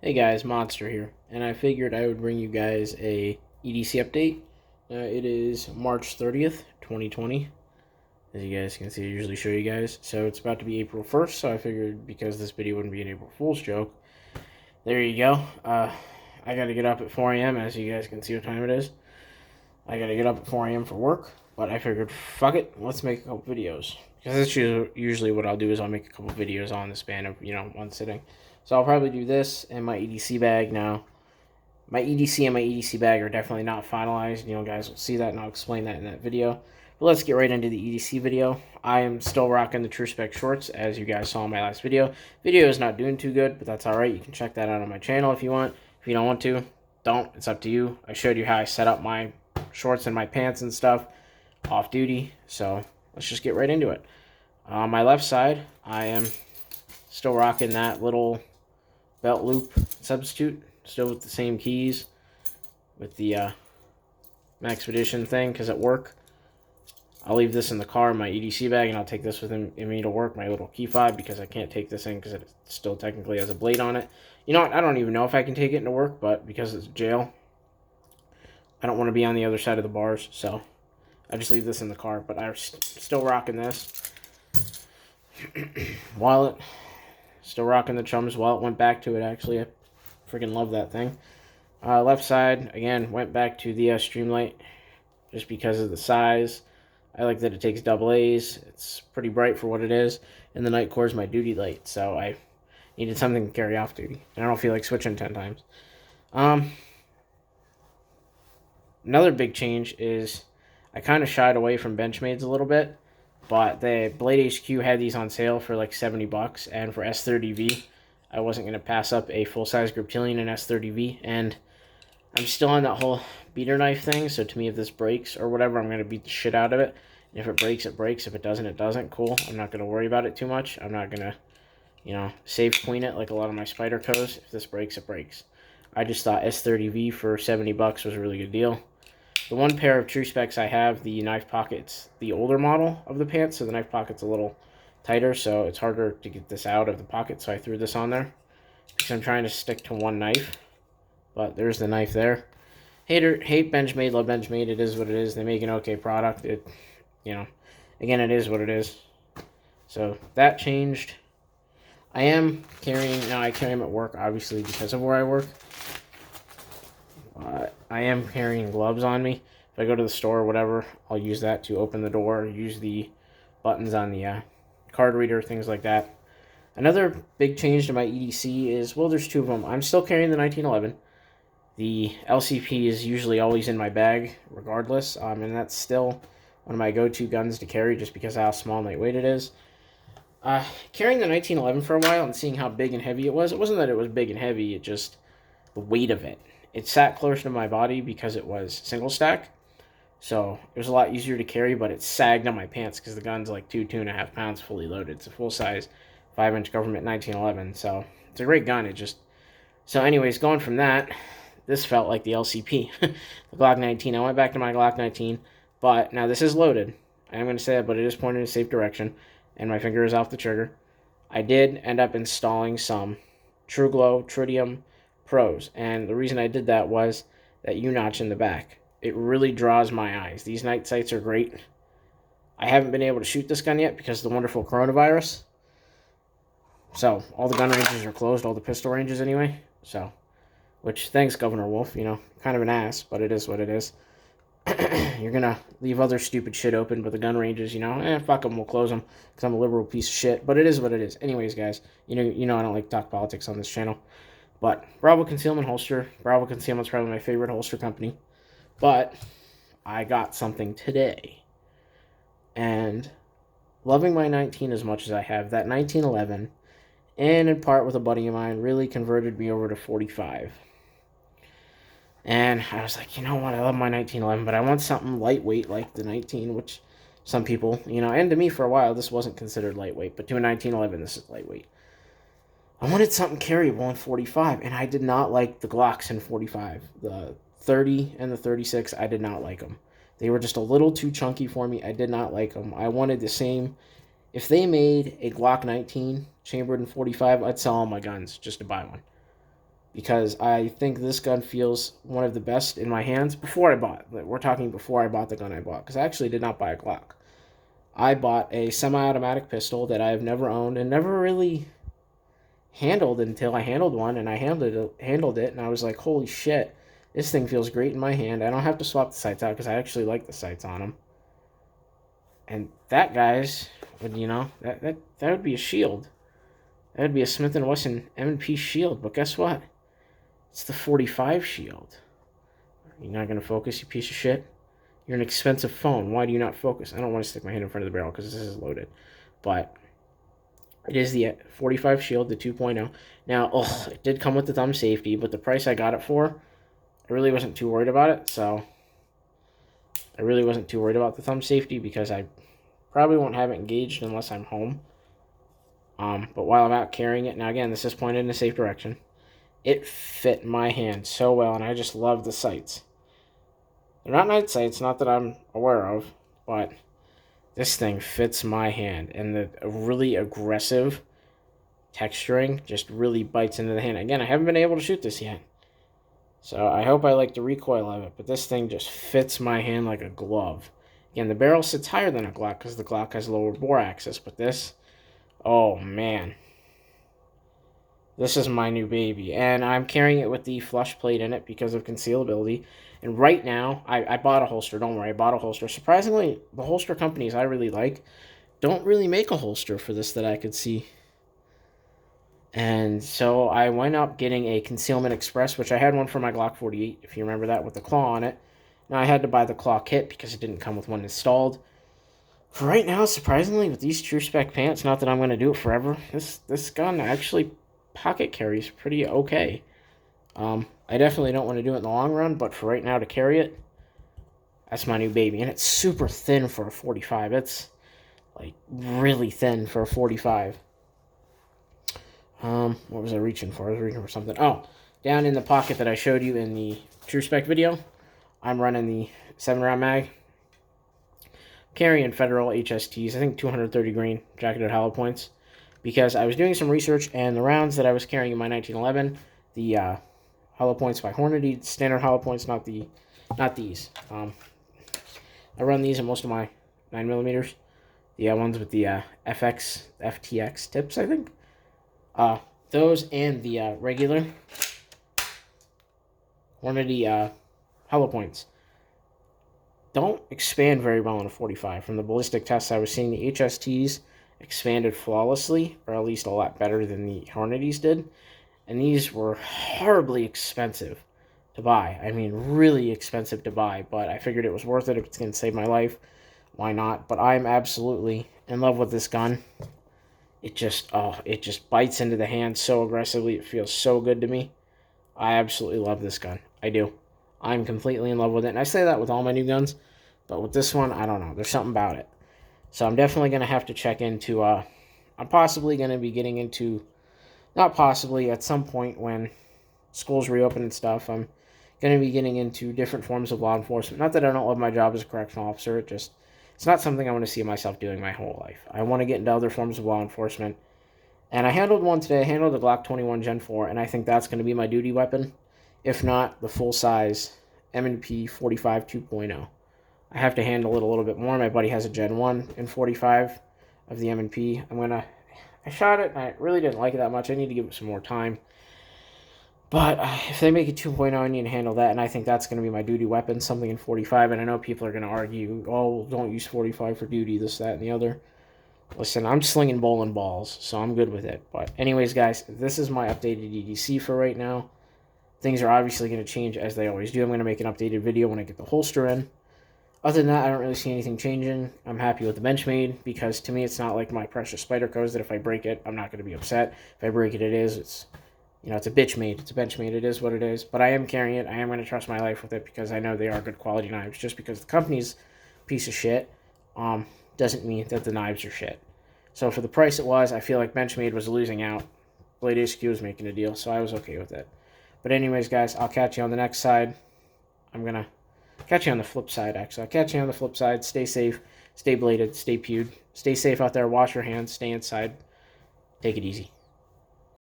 Hey guys, Monster here, and I figured I would bring you guys a EDC update. It is March 30th, 2020. As you guys can see, I usually show you guys. So it's about to be April 1st, so I figured because this video wouldn't be an April Fool's joke, there you go. I gotta get up at 4 a.m. as you guys can see what time it is. I gotta get up at 4 a.m. for work, but I figured, fuck it, let's make a couple videos. Because that's usually what I'll do is I'll make a couple videos on the span of, one sitting. So I'll probably do this and my EDC bag now. My EDC and my EDC bag are definitely not finalized. Guys will see that and I'll explain that in that video. But let's get right into the EDC video. I am still rocking the True Spec shorts, as you guys saw in my last video. Video is not doing too good, but that's alright. You can check that out on my channel if you want. If you don't want to, don't. It's up to you. I showed you how I set up my shorts and my pants and stuff off duty. So let's just get right into it. On my left side, I am still rocking that little belt loop substitute. Still with the same keys, with the Maxpedition thing, because at work, I'll leave this in the car in my EDC bag, and I'll take this with me to work, my little key fob, because I can't take this in because it still technically has a blade on it. You know what? I don't even know if I can take it into work, but because it's jail, I don't want to be on the other side of the bars, so I just leave this in the car. But I'm still rocking this. Wallet, still rocking the Chums wallet. Went back to it, actually. I freaking love that thing. Left side, again, went back to the Streamlight just because of the size. I like that it takes double A's. It's pretty bright for what it is. And the Nitecore is my duty light, so I needed something to carry off duty. And I don't feel like switching 10 times. Another big change is I kind of shied away from Benchmades a little bit. But the Blade HQ had these on sale for like $70, and for S30V, I wasn't going to pass up a full-size Griptilian in S30V, and I'm still on that whole beater knife thing, so to me, if this breaks or whatever, I'm going to beat the shit out of it. And if it breaks, it breaks. If it doesn't, it doesn't. Cool. I'm not going to worry about it too much. I'm not going to, save queen it like a lot of my Spydercos. If this breaks, it breaks. I just thought S30V for $70 was a really good deal. The one pair of True Specs I have, the knife pocket's the older model of the pants, so the knife pocket's a little tighter, so it's harder to get this out of the pocket, so I threw this on there. Because I'm trying to stick to one knife. But there's the knife there. Hate Benchmade, love Benchmade, it is what it is. They make an okay product. Again, it is what it is. So that changed. I am carrying, now I carry them at work, obviously, because of where I work. I am carrying gloves on me. If I go to the store or whatever, I'll use that to open the door, use the buttons on the card reader, things like that. Another big change to my EDC is, well, there's two of them. I'm still carrying the 1911. The LCP is usually always in my bag, regardless, and that's still one of my go-to guns to carry just because of how small and lightweight it is. Carrying the 1911 for a while and seeing how big and heavy it wasn't that it was big and heavy, it just, the weight of it. It sat closer to my body because it was single stack, so it was a lot easier to carry, but it sagged on my pants because the gun's like 2.5 pounds fully loaded. It's a full-size 5-inch Government 1911, so it's a great gun. So anyways, going from that, this felt like the LCP, the Glock 19. I went back to my Glock 19, but now this is loaded. I am going to say that, but it is pointed in a safe direction, and my finger is off the trigger. I did end up installing some TrueGlow Tritium Pros, and the reason I did that was that U-notch in the back. It really draws my eyes. These night sights are great. I haven't been able to shoot this gun yet because of the wonderful coronavirus. So, all the gun ranges are closed, all the pistol ranges anyway. So, which, thanks Governor Wolf, kind of an ass, but it is what it is. You're gonna leave other stupid shit open, but the gun ranges, fuck them, we'll close them, because I'm a liberal piece of shit, but it is what it is. Anyways, guys, you know I don't like to talk politics on this channel. But Bravo Concealment Holster. Bravo Concealment's probably my favorite holster company. But I got something today. And loving my 19 as much as I have, that 1911, and in part with a buddy of mine, really converted me over to 45. And I was like, you know what, I love my 1911, but I want something lightweight like the 19, which some people, and to me for a while, this wasn't considered lightweight, but to a 1911, this is lightweight. I wanted something carryable in 45, and I did not like the Glocks in 45. The 30 and the 36, I did not like them. They were just a little too chunky for me. I did not like them. I wanted the same. If they made a Glock 19 chambered in 45, I'd sell all my guns just to buy one. because I think this gun feels one of the best in my hands before I bought it. We're talking before I bought the gun I bought, because I actually did not buy a Glock. I bought a semi-automatic pistol that I've never owned and never really handled until I handled one, and I handled it, and I was like, holy shit, this thing feels great in my hand. I don't have to swap the sights out because I actually like the sights on them. And that, guys, would, that would be a shield. That would be a Smith & Wesson M&P shield, but guess what? It's the 45 shield. You're not going to focus, you piece of shit? You're an expensive phone. Why do you not focus? I don't want to stick my hand in front of the barrel because this is loaded. But it is the 45 shield, the 2.0. Now, it did come with the thumb safety, but the price I got it for, I really wasn't too worried about it. So I really wasn't too worried about the thumb safety because I probably won't have it engaged unless I'm home. But while I'm out carrying it, now again, this is pointed in a safe direction. It fit my hand so well, and I just love the sights. They're not night sights, not that I'm aware of, but this thing fits my hand, and the really aggressive texturing just really bites into the hand. Again, I haven't been able to shoot this yet, so I hope I like the recoil of it, but this thing just fits my hand like a glove. Again, the barrel sits higher than a Glock because the Glock has lower bore axis, but this, oh man. This is my new baby, and I'm carrying it with the flush plate in it because of concealability. And right now, I bought a holster. Don't worry, I bought a holster. Surprisingly, the holster companies I really like don't really make a holster for this that I could see. And so I went up getting a Concealment Express, which I had one for my Glock 48, if you remember that, with the claw on it. Now, I had to buy the claw kit because it didn't come with one installed. For right now, surprisingly, with these True Spec pants, not that I'm going to do it forever, this gun actually pocket carries pretty okay. I definitely don't want to do it in the long run, but for right now to carry it, that's my new baby. And it's super thin for a 45. It's like really thin for a 45. What was I reaching for? I was reaching for something. Oh, down in the pocket that I showed you in the True Spec video, I'm running the 7-round mag. Carrying Federal HSTs, I think 230 grain jacketed hollow points, because I was doing some research, and the rounds that I was carrying in my 1911, the hollow points by Hornady, standard hollow points, not these. I run these in most of my 9mm, the ones with the FTX tips, I think. Those and the regular Hornady hollow points don't expand very well in a 45. From the ballistic tests I was seeing, the HSTs expanded flawlessly, or at least a lot better than the Hornadys did. And these were horribly expensive to buy. I mean, really expensive to buy, but I figured it was worth it. If it's going to save my life, why not? But I'm absolutely in love with this gun. It just bites into the hand so aggressively. It feels so good to me. I absolutely love this gun. I do. I'm completely in love with it. And I say that with all my new guns, but with this one, I don't know. There's something about it. So I'm definitely going to have to check into, I'm possibly going to be getting into, not possibly, at some point when schools reopen and stuff, I'm going to be getting into different forms of law enforcement. Not that I don't love my job as a correctional officer, it's not something I want to see myself doing my whole life. I want to get into other forms of law enforcement. And I handled one today. I handled the Glock 21 Gen 4, and I think that's going to be my duty weapon. If not, the full-size M&P 45 2.0. I have to handle it a little bit more. My buddy has a Gen 1 in 45 of the M&P. I shot it, and I really didn't like it that much. I need to give it some more time. But if they make it 2.0, I need to handle that, and I think that's going to be my duty weapon, something in 45. And I know people are going to argue, oh, don't use 45 for duty, this, that, and the other. Listen, I'm slinging bowling balls, so I'm good with it. But anyways, guys, this is my updated EDC for right now. Things are obviously going to change as they always do. I'm going to make an updated video when I get the holster in. Other than that, I don't really see anything changing. I'm happy with the Benchmade, because to me, it's not like my precious Spydercos that if I break it, I'm not going to be upset. If I break it, it's a bitch-made. It's a Benchmade. It is what it is. But I am carrying it. I am going to trust my life with it because I know they are good quality knives. Just because the company's a piece of shit doesn't mean that the knives are shit. So for the price it was, I feel like Benchmade was losing out. Blade HQ was making a deal, so I was okay with it. But anyways, guys, I'll catch you on the next side. I'm going to catch you on the flip side, actually. I'll catch you on the flip side. Stay safe. Stay bladed. Stay pewed. Stay safe out there. Wash your hands. Stay inside. Take it easy.